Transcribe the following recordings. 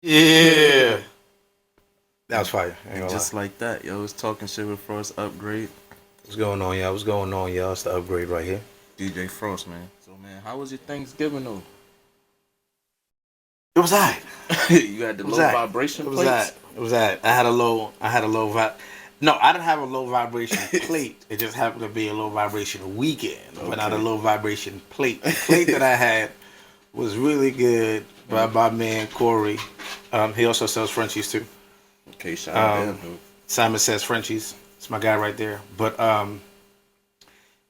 Yeah. That was fire. I ain't gonna Just lie. like that, yo. Was talking shit with Frost Upgrade. What's going on, y'all? What's going on, y'all? It's the upgrade right here. DJ Frost, man. So, man, how was your Thanksgiving, though? It was alright. You had the It was low alright. vibration It was plates? alright. It was alright. I had a low vibe. No, I didn't have a low vibration plate. It just happened to be a low vibration weekend, but not a Okay. low vibration plate. The plate that I had was really good by my man Corey. He also sells Frenchies too. Okay, shout out to Um, him, dude. Simon Says Frenchies. It's my guy right there. But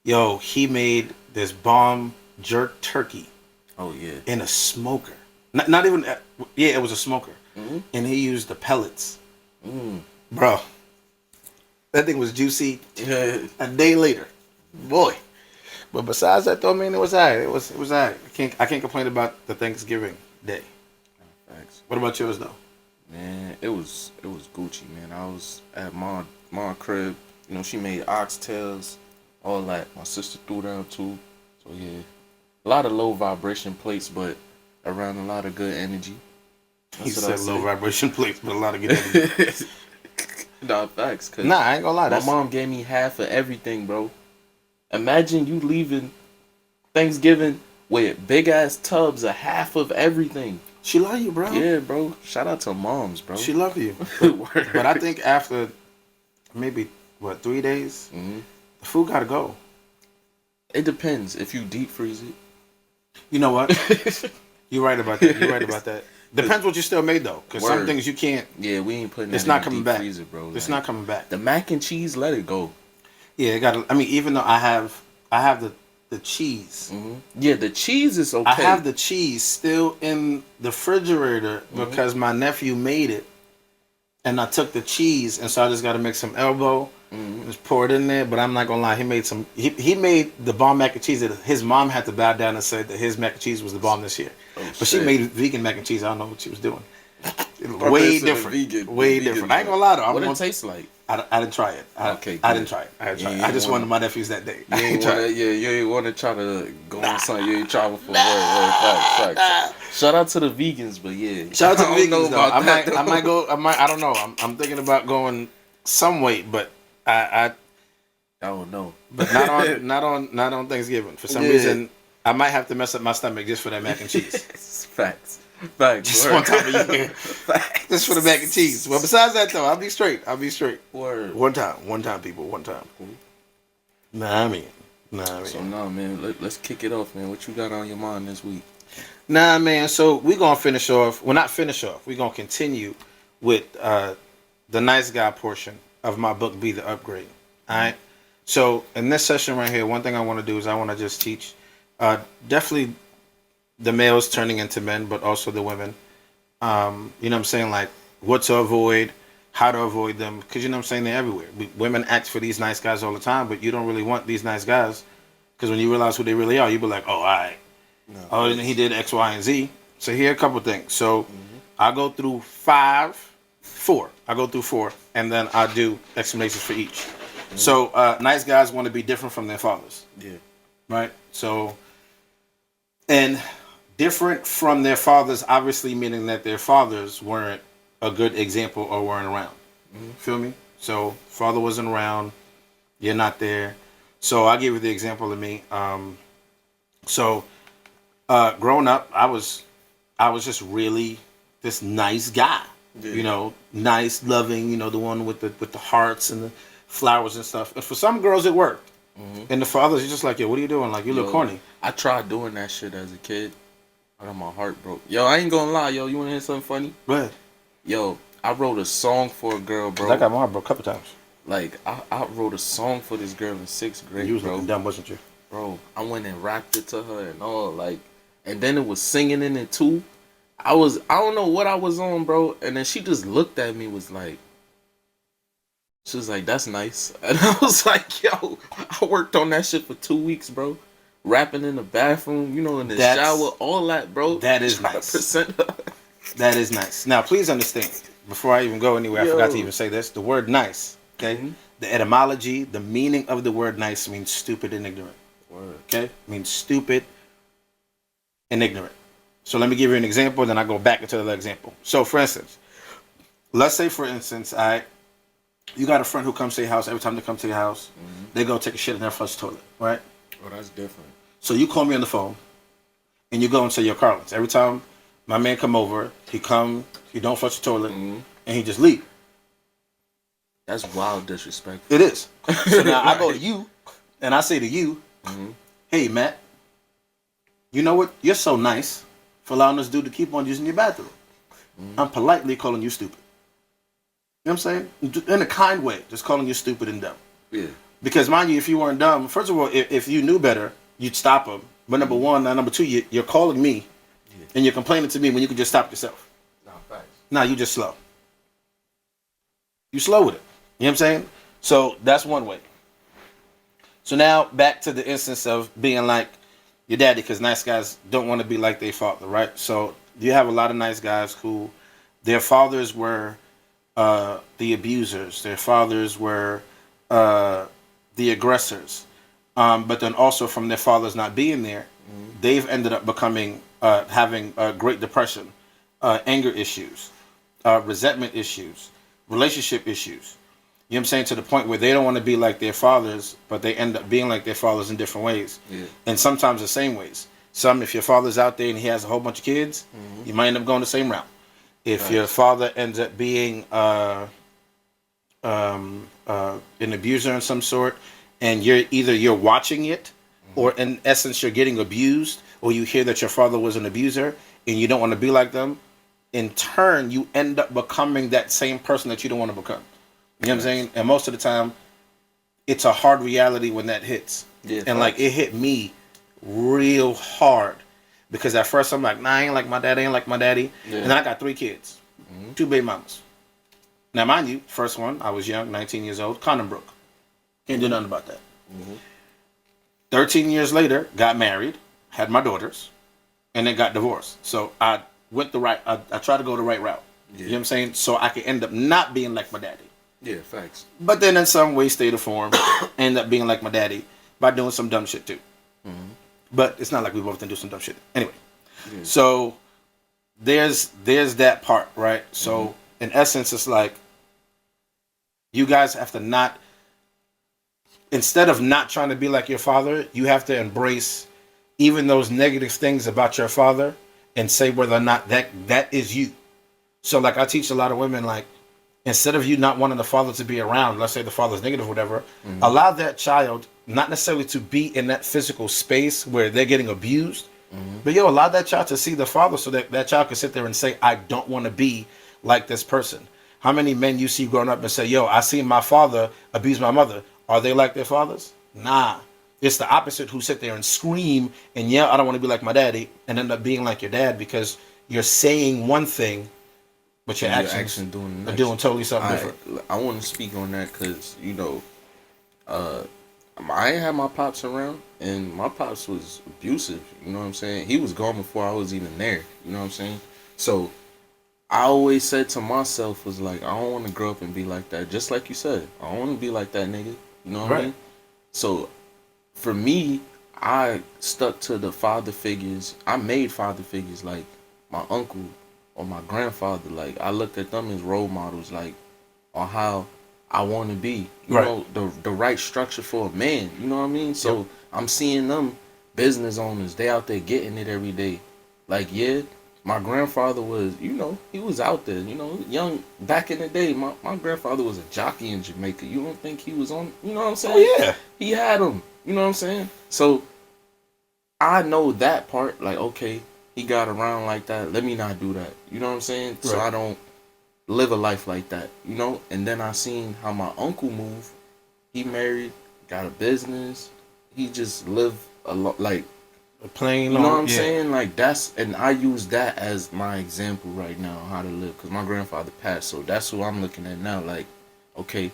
yo, he made this bomb jerk turkey Oh, yeah. in a smoker. Not even. Yeah, it was a smoker, Mm-hmm. and he used the pellets, Mm. bro. That thing was juicy. Yeah. A day later, boy. But besides that, though, man, it was alright. It was alright. I can't complain about the Thanksgiving day. Thanks. What about yours, though? Man, it was Gucci, man. I was at my crib. You know, she made oxtails, all that. My sister threw down too. So yeah, a lot of low vibration plates, but around a lot of good energy. He That's what I said low say. vibration plates, but a lot of good energy. Nah, facts. Cause Nah, I ain't gonna lie. my That's mom gave me half of everything, bro. Imagine you leaving Thanksgiving with big ass tubs of half of everything. she love you, bro. Yeah, bro. Shout out to moms, bro. She love you. Word. But I think after maybe 3 days, Mhm. the food gotta go. It depends if you deep freeze it. You know what? You're right about that. You're right about that. Depends what you still made though, because some Word. things you can't. Yeah, we ain't putting It's that not in the coming deep back. freezer, bro. It's Like, not coming back. the mac and cheese, let it go. Yeah, it got. I mean, even though I have the cheese. Yeah, the cheese is okay. I have the cheese still in the refrigerator Mm-hmm. because my nephew made it, and I took the cheese, and so I just got to make some elbow, Mm-hmm. just pour it in there. But I'm not gonna lie, he made some. He made the bomb mac and cheese that his mom had to bow down and say that his mac and cheese was the bomb this year. Oh, But she shit. made vegan mac and cheese. I don't know what she was doing. Probably Way instead of different. vegan- Way vegan different. I ain't joint. gonna lie though. What I'm it taste like? I didn't try it. Okay, I good. didn't try it. I didn't try Yeah, it. you I just ain't wanted wanna- my nephews that day. You I ain't ain't tried wanna, it. yeah, you ain't wanna try to go on something you ain't travel for. Word, facts. Shout out to the vegans, but yeah. Shout out to I the don't know vegans though. about I that, might I though. might go. I don't know. I'm thinking about going some weight, but I I don't know. but not on Thanksgiving. For some Yeah. reason, I might have to mess up my stomach just for that mac and cheese. Facts. Facts. Just Word. one time a year. Facts. Just for the mac and cheese. Well, besides that though, I'll be straight. Word. One time, people. One time. Nah, I mean. So nah, man, let's kick it off, man. What you got on your mind this week? Nah, man. So we gonna finish off. Well, not finish off. We gonna continue with the nice guy portion of my book, Be the Upgrade. All right. So in this session right here, one thing I want to do is I want to just teach, definitely the males turning into men, but also the women. You know what I'm saying? Like what to avoid, how to avoid them, because you know what I'm saying, they're everywhere. Women ask for these nice guys all the time, but you don't really want these nice guys, because when you realize who they really are, you be like, oh, all right. No. Oh, and he did X, Y, and Z. So here are a couple things. So I'll go through four. I'll go through four, and then I'll do explanations for each. So nice guys want to be different from their fathers, Yeah. right? So, and different from their fathers, obviously meaning that their fathers weren't a good example or weren't around. Feel me? So father wasn't around, you're not there. So I'll give you the example of me. So growing up, I was just really this nice guy. Yeah. You know, nice, loving. You know, the one with the hearts and the flowers and stuff. And for some girls, it worked. And the fathers, you're just like, yo, what are you doing? Like, you look Yo, corny. I tried doing that shit as a kid. I got my heart broke. Yo, I ain't gonna lie, yo. You wanna hear something funny? But Yo, I wrote a song for a girl, bro. I got my heart broke a couple times. Like, I wrote a song for this girl in 6th grade, You was bro. looking dumb, wasn't you? Bro, I went and rapped it to her and all, like, and then it was singing in it too. I don't know what I was on, bro. And then she just looked at me, she was like, that's nice. And I was like, yo, I worked on that shit for 2 weeks, bro. Rapping in the bathroom, you know, in the shower, all that, bro. That is Trying to nice. present her. That is nice. Now, please understand, before I even go anywhere, I Yo. forgot to even say this. The word nice, okay? Mhm. The etymology, the meaning of the word nice means stupid and ignorant. Word. Okay? Means stupid and ignorant. So let me give you an example, then I go back into the example. So for instance, let's say for instance, you got a friend who comes to your house. Every time they come to your house, they go take a shit in their flush toilet, right? Oh, that's different. So you call me on the phone, and you go and say, "Yo, Carlins, every time my man come over, he don't flush the toilet, and he just leave." That's wild disrespectful. It is. So now I go to you, and I say to you, "Hey, Matt, you know what? You're so nice for allowing this dude to keep on using your bathroom. I'm politely calling you stupid. You know what I'm saying? In a kind way, just calling you stupid and dumb. Yeah. Because mind you, if you weren't dumb, first of all, if you knew better, you'd stop him. But number one, and number two, you're calling me, and you're complaining to me when you could just stop yourself. Nah, facts. Nah, you just slow. You slow with it. You know what I'm saying? So that's one way. So now back to the instance of being like your daddy, because nice guys don't want to be like their father, right? So you have a lot of nice guys who their fathers were the abusers. Their fathers were the aggressors. But then also from their fathers not being there, they've ended up becoming, having Great Depression, anger issues, resentment issues, relationship issues. You know what I'm saying? To the point where they don't want to be like their fathers, but they end up being like their fathers in different ways. Yeah. And sometimes the same ways. If your father's out there and he has a whole bunch of kids, you might end up going the same route. If your father ends up being an abuser in some sort, and you're watching it, or in essence you're getting abused, or you hear that your father was an abuser and you don't want to be like them, in turn you end up becoming that same person that you don't want to become. You know what I'm saying? And most of the time, it's a hard reality when that hits. Yeah, and like it hit me real hard because at first I'm like, nah, I ain't like my daddy, Yeah. And then I got 3 kids, 2 baby mamas. Now, mind you, first one, I was young, 19 years old, condom broke. Can't do nothing about that. 13 years later, got married, had my daughters, and then got divorced. So I went I tried to go the right route. Yeah. You know what I'm saying? So I could end up not being like my daddy. Yeah, facts. But then in some way, state or form, end up being like my daddy by doing some dumb shit too. But it's not like we both didn't do some dumb shit. Anyway, so there's that part, right? So in essence, it's like you guys have to not, instead of not trying to be like your father, you have to embrace even those negative things about your father and say whether or not that is you. So like I teach a lot of women, like, instead of you not wanting the father to be around, let's say the father's negative or whatever, allow that child not necessarily to be in that physical space where they're getting abused, but allow that child to see the father so that child can sit there and say, I don't want to be like this person. How many men you see growing up and say, I seen my father abuse my mother. Are they like their fathers? Nah. It's the opposite who sit there and scream and yell, I don't want to be like my daddy, and end up being like your dad because you're saying one thing, but your actions are doing totally something different. I want to speak on that because, I ain't had my pops around, and my pops was abusive, you know what I'm saying? He was gone before I was even there, you know what I'm saying? So I always said to myself, was like, I don't want to grow up and be like that. Just like you said, I don't want to be like that nigga, you know what I mean? So for me, I stuck to the father figures. I made father figures like my uncle or my grandfather. Like, I looked at them as role models, like, on how I want to be. You know, the right structure for a man. You know what I mean? So I'm seeing them business owners. They out there getting it every day. Like, my grandfather was, he was out there, young. Back in the day, my grandfather was a jockey in Jamaica. You don't think he was on, you know what I'm saying? Oh, yeah. He had them. You know what I'm saying? So I know that part. Like, okay, he got around like that. Let me not do that. You know what I'm saying? Right. So I don't live a life like that, And then I seen how my uncle moved. He married, got a business. He just lived a lot, like a plain. You know what I'm saying? Like and I use that as my example right now, how to live. Because my grandfather passed, so that's who I'm looking at now. Like, okay,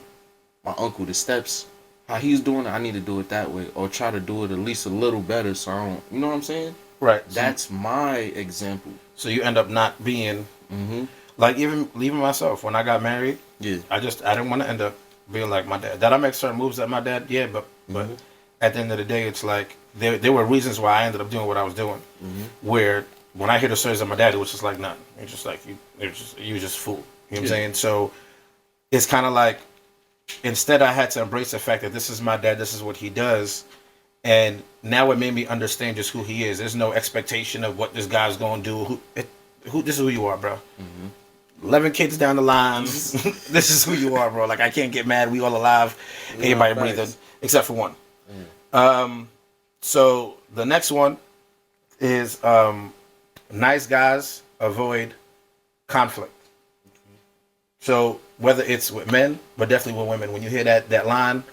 my uncle, the steps, how he's doing it, I need to do it that way, or try to do it at least a little better. So I don't, you know what I'm saying? Right. That's my example. So you end up not being. Like even myself, when I got married, I didn't want to end up being like my dad. Did I make certain moves like my dad? Yeah, but at the end of the day, it's like there were reasons why I ended up doing what I was doing, where when I hear the stories of my dad, it was just like nothing. It's just like you just fool. You know what I'm saying? So it's kind of like, instead I had to embrace the fact that this is my dad, this is what he does, and now it made me understand just who he is. There's no expectation of what this guy's gonna do. This is who you are, bro. 11 kids down the line. This is who you are, bro. Like, I can't get mad. We all alive. Everybody breathing, except for one. So the next one is nice guys avoid conflict. So whether it's with men, but definitely with women, when you hear that line,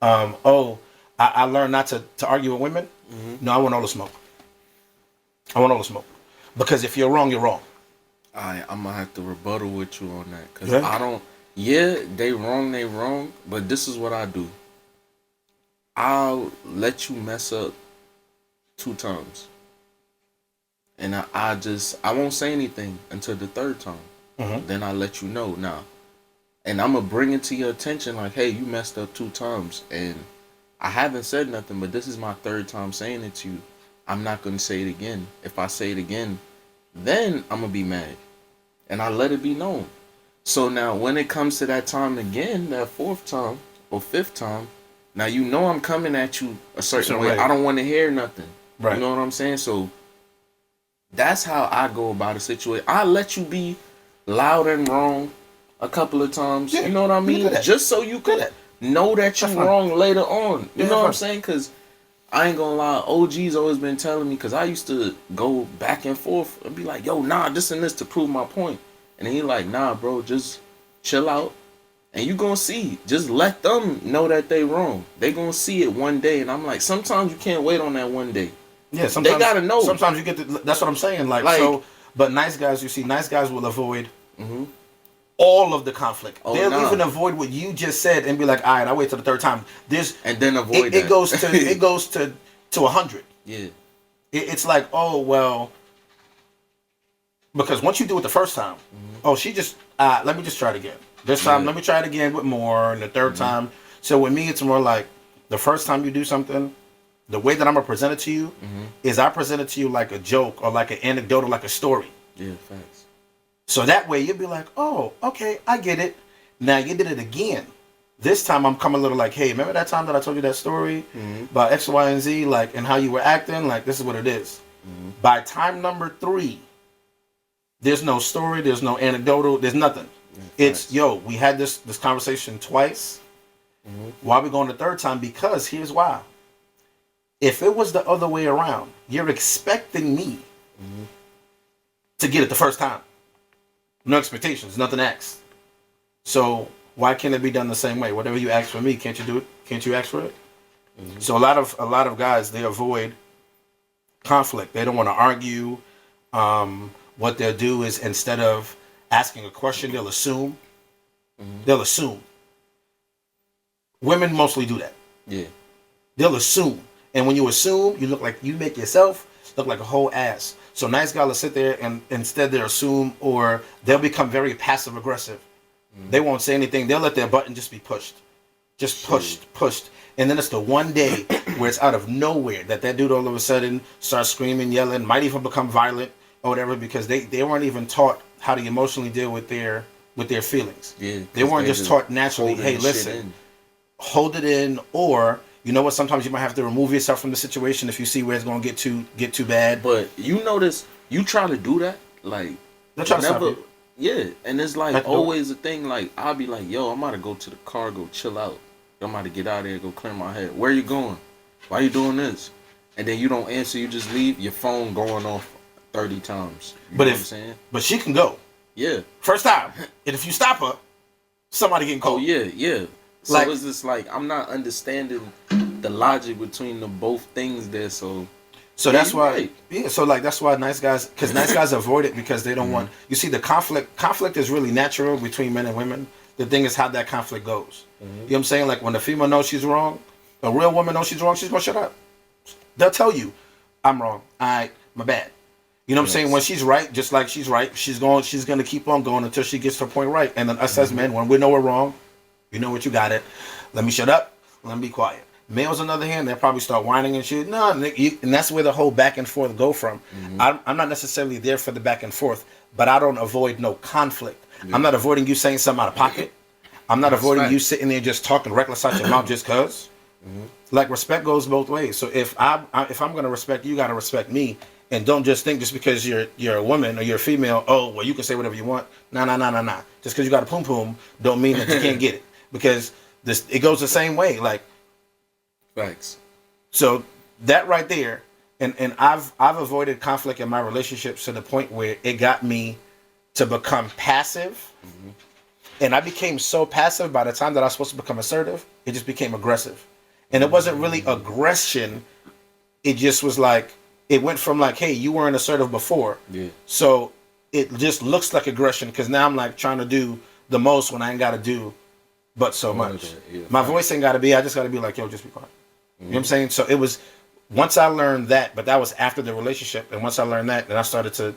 I learned not to argue with women. No, I want all the smoke. I want all the smoke. Because if you're wrong, you're wrong. I'm gonna have to rebuttal with you on that, because Yeah. I don't. Yeah, they wrong, but this is what I do. I'll let you mess up 2 times, and I won't say anything until the 3rd time. Then I let you know now, and I'm gonna bring it to your attention, like, hey, you messed up 2 times, and I haven't said nothing, but this is my 3rd time saying it to you. I'm not gonna say it again. If I say it again, then I'm gonna be mad, and I let it be known. So now when it comes to that time again, that 4th time or 5th time, now you know I'm coming at you a certain way. Right. I don't want to hear nothing. Right. You know what I'm saying? So that's how I go about a situation. I let you be loud and wrong a couple of times. Yeah, you know what I mean? Just so you could know that you're wrong later on. You know what I'm saying? Because I ain't gonna lie, OG's always been telling me, because I used to go back and forth and be like, yo, nah, this and this to prove my point. And he like, nah, bro, just chill out. And you gonna see. Just let them know that they wrong. They gonna see it one day. And I'm like, sometimes you can't wait on that one day. Yeah, sometimes they gotta know. Sometimes you get that's what I'm saying. Like so, but nice guys, you see, nice guys will avoid all of the conflict. They'll even avoid what you just said and be like, all right, I'll wait till the 3rd time. And then avoid it goes to it goes to 100. Yeah. It's like, oh well, because once you do it the first time, she just let me just try it again. This time, let me try it again with more, and the 3rd time. So with me, it's more like the first time you do something, the way that I'm gonna present it to you is I present it to you like a joke or like an anecdote or like a story. Yeah, facts. So that way you'll be like, oh, okay, I get it. Now you did it again. This time I'm coming a little like, hey, remember that time that I told you that story about X, Y, and Z, like, and how you were acting? Like, this is what it is. By time number 3, there's no story, there's no anecdotal, there's nothing. It's, yo, we had this conversation twice. Why are we going the 3rd time? Because here's why. If it was the other way around, you're expecting me to get it the first time. No expectations, nothing asked. So why can't it be done the same way? Whatever you ask for me, can't you do it? Can't you ask for it? So a lot of guys, they avoid conflict. They don't want to argue. What they'll do is, instead of asking a question, they'll assume. They'll assume. Women mostly do that. Yeah. They'll assume. And when you assume, you make yourself look like a whole ass. So nice guys will sit there and instead they assume, or they'll become very passive aggressive. They won't say anything. They'll let their button just be pushed. Just pushed. And then it's the one day where it's out of nowhere that dude all of a sudden starts screaming, yelling, might even become violent or whatever, because they weren't even taught how to emotionally deal with their feelings. Yeah. They weren't just taught naturally, hey, listen, hold it in, or you know what, sometimes you might have to remove yourself from the situation if you see where it's going to get too bad. But you notice, you try to do that, like, they'll try to stop you. Yeah, and it's like always a thing, like, I'll be like, yo, I'm about to go to the car, go chill out. I'm about to get out of here, go clear my head. Where you going? Why you doing this? And then you don't answer, you just leave, your phone going off 30 times. You know what I'm saying? But she can go. Yeah. First time. And if you stop her, somebody getting caught. Oh, yeah. So like, it's just like, I'm not understanding the logic between the both things there, so that's why, so like, that's why nice guys, because nice guys avoid it because they don't want, you see, the conflict is really natural between men and women. The thing is how that conflict goes. You know what I'm saying? Like, when the female knows she's wrong, a real woman knows she's wrong, she's going to shut up. They'll tell you, I'm wrong. My bad. You know what I'm saying? When she's right, just like she's right, she's going to keep on going until she gets her point right. And then us as men, when we know we're wrong, you know what, you got it. Let me shut up. Let me be quiet. Males, on the other hand, they'll probably start whining and shit. No, and that's where the whole back and forth go from. I'm not necessarily there for the back and forth, but I don't avoid no conflict. I'm not avoiding you saying something out of pocket. I'm not avoiding you sitting there just talking reckless out your mouth just cause. Like, respect goes both ways. So if I'm gonna respect you, gotta respect me, and don't just think just because you're a woman or you're a female, oh well, you can say whatever you want. Nah. Just because you got a poom poom don't mean that you can't get it, because it goes the same way. Like, facts. So that right there, and I've avoided conflict in my relationships to the point where it got me to become passive. And I became so passive by the time that I was supposed to become assertive, it just became aggressive. And it wasn't really aggression. It just was like, it went from like, hey, you weren't assertive before. Yeah. So it just looks like aggression, because now I'm like trying to do the most when I ain't got to do but so much. Yeah, my voice ain't got to be, I just got to be like, yo, just be quiet. You know what I'm saying? So it was, once I learned that, but that was after the relationship. And once I learned that, then I started to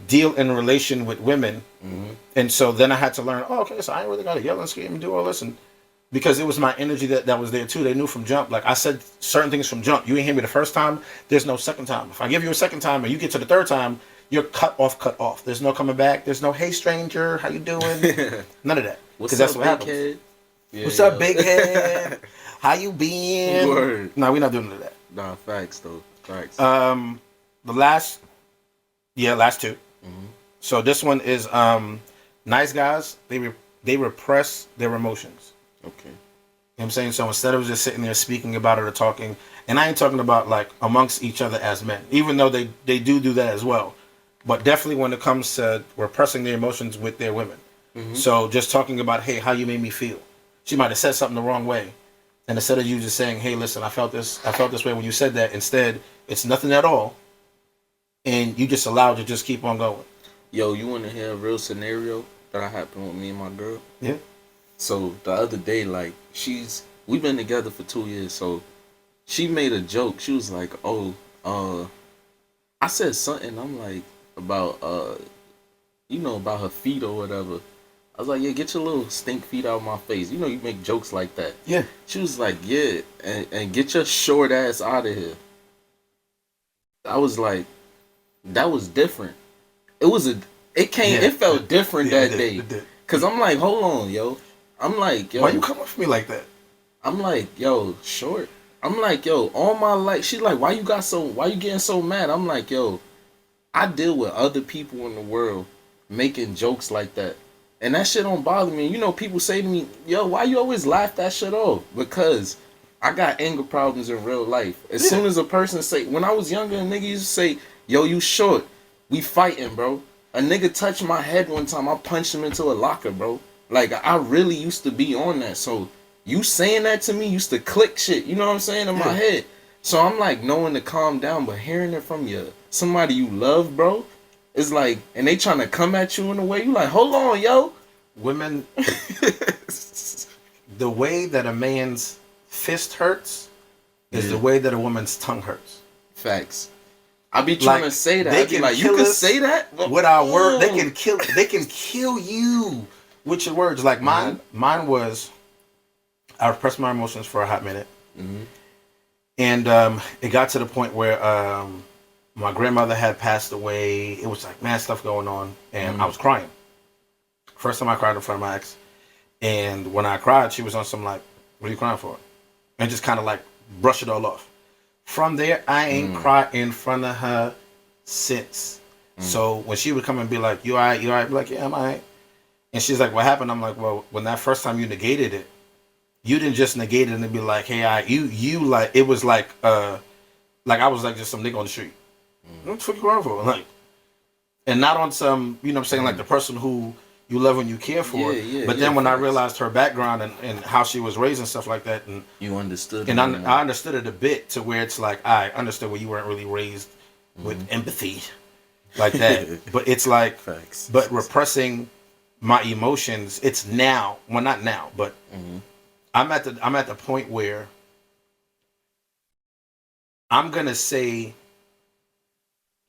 deal in relation with women. And so then I had to learn, oh, okay, so I ain't really got to yell and scream and do all this. And because it was my energy that was there too. They knew from jump. Like, I said certain things from jump. You ain't hear me the first time, there's no second time. If I give you a second time and you get to the third time, you're cut off. There's no coming back. There's no, hey, stranger, how you doing? None of that. Because that's what happens. Head? Yeah, what's up, big head? How you been? Word. No, we're not doing none of that. Nah, facts, though. Facts. The last two. So this one is nice guys. They repress their emotions. Okay. You know what I'm saying? So instead of just sitting there speaking about it or talking, and I ain't talking about like amongst each other as men, even though they do that as well, but definitely when it comes to repressing their emotions with their women. So just talking about, hey, how you made me feel. She might have said something the wrong way, and instead of you just saying, hey, listen, I felt this way when you said that, instead it's nothing at all, and you just allowed to just keep on going. Yo, you want to hear a real scenario that happened with me and my girl? Yeah. So the other day, like, we've been together for 2 years, so she made a joke. She was like, oh, I said something, I'm like, about, about her feet or whatever. I was like, yeah, get your little stink feet out of my face. You know, you make jokes like that. Yeah. She was like, yeah, and get your short ass out of here. I was like, that was different. It felt different that day. Cause I'm like, hold on, yo. I'm like, yo. Why you come up for me like that? I'm like, yo, short. I'm like, yo, all my life. She's like, why you getting so mad? I'm like, yo, I deal with other people in the world making jokes like that. And that shit don't bother me. You know, people say to me, yo, why you always laugh that shit off? Because I got anger problems in real life. As soon as a person say, when I was younger, a nigga used to say, yo, you short. We fighting, bro. A nigga touched my head one time. I punched him into a locker, bro. Like, I really used to be on that. So you saying that to me used to click shit, you know what I'm saying, in my head. So I'm like knowing to calm down, but hearing it from somebody you love, bro, it's like, and they trying to come at you in a way, you like, hold on, yo. Women, the way that a man's fist hurts is the way that a woman's tongue hurts. Facts. I be trying to say that. They can like, you can say that with our word. They can kill you with your words. Like mine was, I repressed my emotions for a hot minute, and it got to the point where my grandmother had passed away. It was like mad stuff going on, and I was crying. First time I cried in front of my ex, and when I cried, she was on some like, "What are you crying for?" and just kind of like brush it all off. From there, I ain't cried in front of her since. So when she would come and be like, "You alright? You alright?" Be like, "Yeah, I'm alright." And she's like, "What happened?" I'm like, "Well, when that first time you negated it, you didn't just negate it and be like, hey, you like, it was like I was like just some nigga on the street. What the fuck you crying for?" Like, and not on some, you know what I'm saying, like the person who you love and you care for. But then when I realized her background and how she was raised and stuff like that, and you understood, and I understood it a bit to where it's like I understood where you weren't really raised with empathy like that. But it's like, but repressing my emotions, it's now, well, not now, but I'm at the point where I'm gonna say,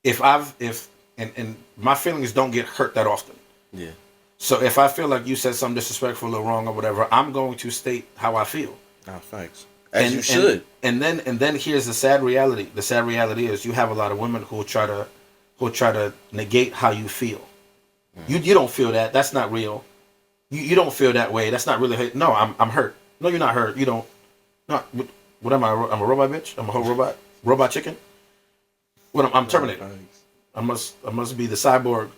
if my feelings don't get hurt that often. So if I feel like you said something disrespectful or wrong or whatever, I'm going to state how I feel. Nah, thanks. As you And should. and then here's the sad reality. The sad reality is you have a lot of women who will try to negate how you feel. You don't feel that. That's not real. You don't feel that way. That's not really. No, I'm hurt. No, you're not hurt. You don't. No, what am I? I'm a robot bitch. I'm a whole robot. Robot chicken. What I'm Terminator. Thanks. I must be the cyborg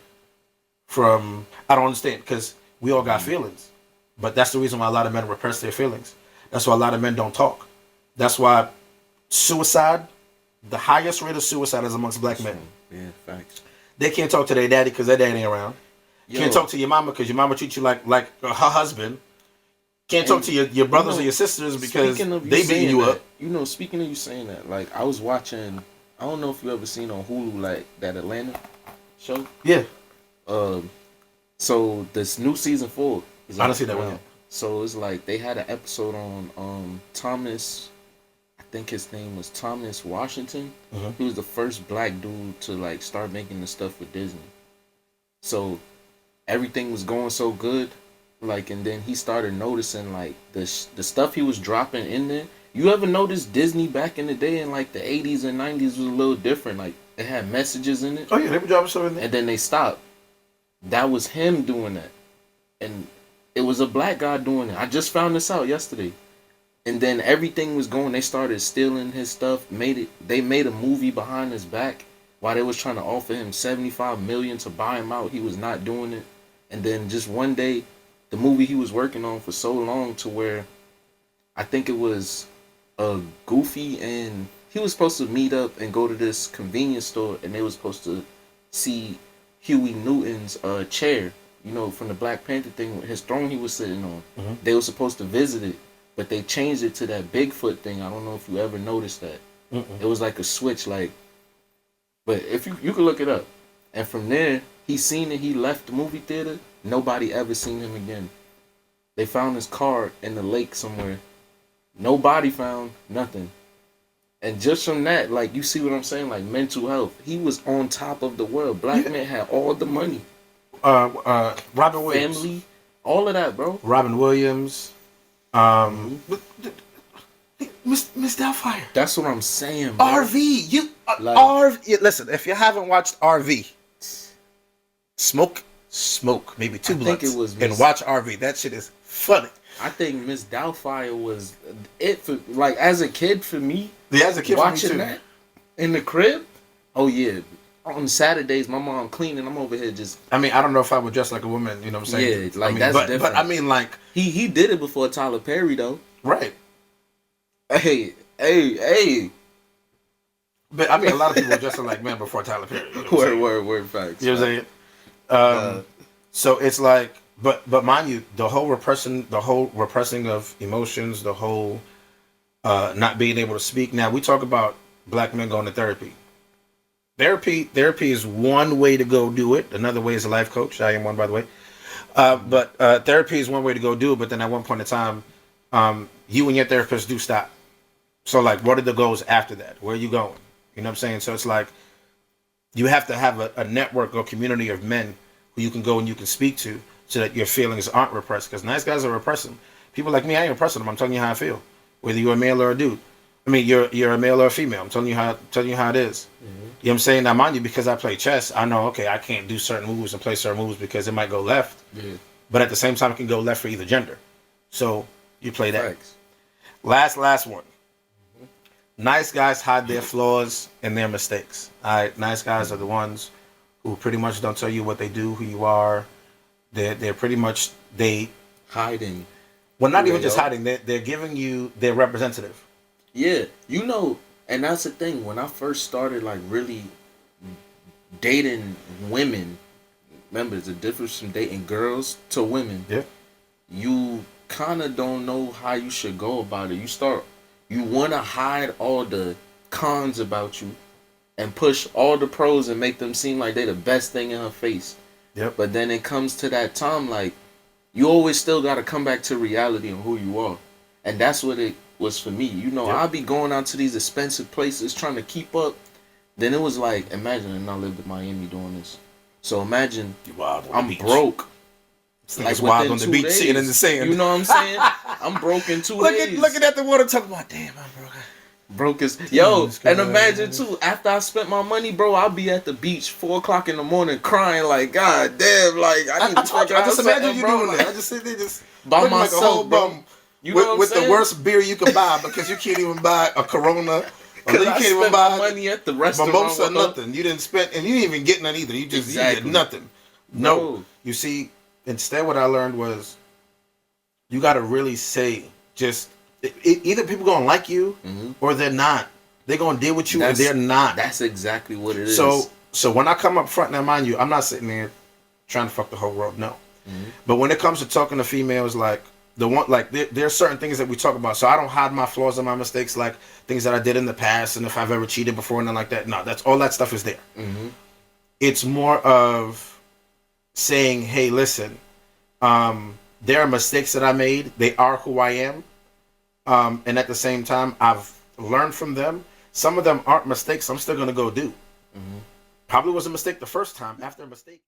from. I don't understand because we all got feelings, but that's the reason why a lot of men repress their feelings. That's why a lot of men don't talk. That's why suicide, the highest rate of suicide is amongst black men. Yeah, thanks. They can't talk to their daddy because their daddy ain't around. Yo. Can't talk to your mama because your mama treats you like her husband. Can't talk to your brothers or your sisters because they beating you up. You know, speaking of you saying that, like I was watching, I don't know if you ever seen on Hulu like that Atlanta show. Yeah. So this new season 4 is I don't see that one yet. So it's like they had an episode on Thomas, I think his name was Thomas Washington. Mm-hmm. He was the first black dude to like start making the stuff with Disney. So everything was going so good, like, and then he started noticing like the stuff he was dropping in there. You ever notice Disney back in the day in like the 80s and 90s was a little different? Like it had messages in it. Oh yeah, they were dropping stuff in there. And then they stopped. That was him doing that. And it was a black guy doing it. I just found this out yesterday. And then everything was going. They started stealing his stuff. They made a movie behind his back while they was trying to offer him $75 million to buy him out. He was not doing it. And then just one day, the movie he was working on for so long to where I think it was Goofy and he was supposed to meet up and go to this convenience store and they was supposed to see Huey Newton's chair, you know, from the Black Panther thing, his throne he was sitting on. Mm-hmm. They were supposed to visit it, but they changed it to that Bigfoot thing. I don't know if you ever noticed that. Mm-mm. It was like a switch, like, but if you can look it up. And from there, he seen it, he left the movie theater, nobody ever seen him again. They found his car in the lake somewhere. Nobody found nothing. And just from that, like, you see what I'm saying? Like, mental health. He was on top of the world. Black man had all the money. Robin Williams. Family. All of that, bro. Robin Williams. Miss Doubtfire. That's what I'm saying, bro. RV. RV. Listen, if you haven't watched RV, smoke, maybe 2 blunts, and watch RV. That shit is funny. I think Miss Doubtfire was it for, like, as a kid for me. Yeah, as a kid watching for me too. That in the crib. Oh yeah, on Saturdays my mom cleaning. I'm over here just. I mean, I don't know if I would dress like a woman. You know what I'm saying? Yeah, like, I mean, that's different. But I mean, like he did it before Tyler Perry though. Right. Hey. But I mean, a lot of people were dressing like men before Tyler Perry. You know word facts. You know what I'm saying? So it's like. But mind you, the whole repressing of emotions, the whole not being able to speak. Now we talk about black men going to therapy. Therapy is one way to go do it. Another way is a life coach. I am one, by the way. But therapy is one way to go do it. But then at one point in time, you and your therapist do stop. So like, what are the goals after that? Where are you going? You know what I'm saying? So it's like you have to have a network or community of men who you can go and you can speak to, so that your feelings aren't repressed. Because nice guys are repressing. People like me, I ain't repressing them. I'm telling you how I feel. Whether you're a male or a dude. I mean, you're a male or a female. I'm telling you how it is. Mm-hmm. You know what I'm saying? Now, mind you, because I play chess, I know, okay, I can't do certain moves and play certain moves because it might go left. Yeah. But at the same time, it can go left for either gender. So you play that. Thanks. Last one. Mm-hmm. Nice guys hide their flaws and their mistakes. All right, nice guys are the ones who pretty much don't tell you what they do, who you are. They're pretty much hiding. Well, not even just hiding. They're giving you their representative. Yeah, you know, and that's the thing. When I first started, like, really dating women, remember, there's a difference from dating girls to women. Yeah. You kind of don't know how you should go about it. You want to hide all the cons about you and push all the pros and make them seem like they're the best thing in her face. Yep. But then it comes to that time, like, you always still got to come back to reality and who you are. And that's what it was for me. You know, I'll be going out to these expensive places trying to keep up. Then it was like, imagine, and I lived in Miami doing this. So imagine I'm broke. Like wild on the beach, sitting in the sand. You know what I'm saying? I'm broke in 2 days. Looking at the water, talking about, damn, I'm broke. Broke as yo, and imagine too. After I spent my money, bro, I'll be at the beach 4 o'clock in the morning, crying like, God damn, like I just imagine you doing that. I just sit there, just by myself, like a whole bro. bum, You know with the worst beer you can buy because you can't even buy a Corona. Or you can't even buy money at the restaurant. Mimosa or nothing. You didn't spend, and you didn't even get none either. You just you did nothing. No, you see. Instead, what I learned was you got to really say just. Either people gonna like you or they're not. They're gonna deal with you or they're not. That's exactly what it is. So when I come up front, now mind you, I'm not sitting there trying to fuck the whole world. No. But when it comes to talking to females, like there are certain things that we talk about. So I don't hide my flaws and my mistakes, like things that I did in the past, and if I've ever cheated before and nothing like that. No, that's all that stuff is there. It's more of saying, hey, listen, there are mistakes that I made. They are who I am. And at the same time, I've learned from them. Some of them aren't mistakes I'm still going to go do. Probably was a mistake the first time. After a mistake.